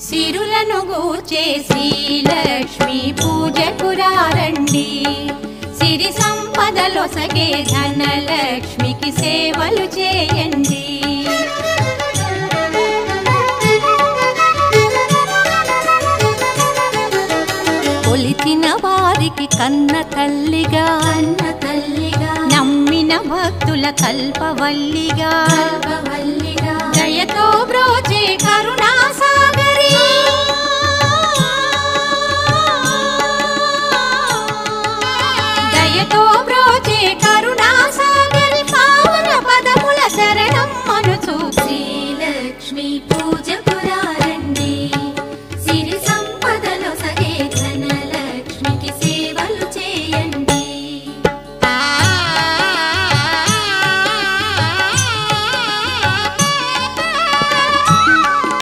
సిరులను గూర్చే శ్రీలక్ష్మి పూజకు రండి, సిరి సంపదలొసగే ధనలక్ష్మికి సేవలు చేయండి. కొలిచిన వారికి కన్న తల్లిగా నమ్మిన భక్తుల కల్పవల్లిగా దయతో బ్రోచే కరుణా సాగరి, దయతో బ్రోచే కరుణా సాగరి పావన పదముల శరణం మనుచు శ్రీలక్ష్మి పూజకు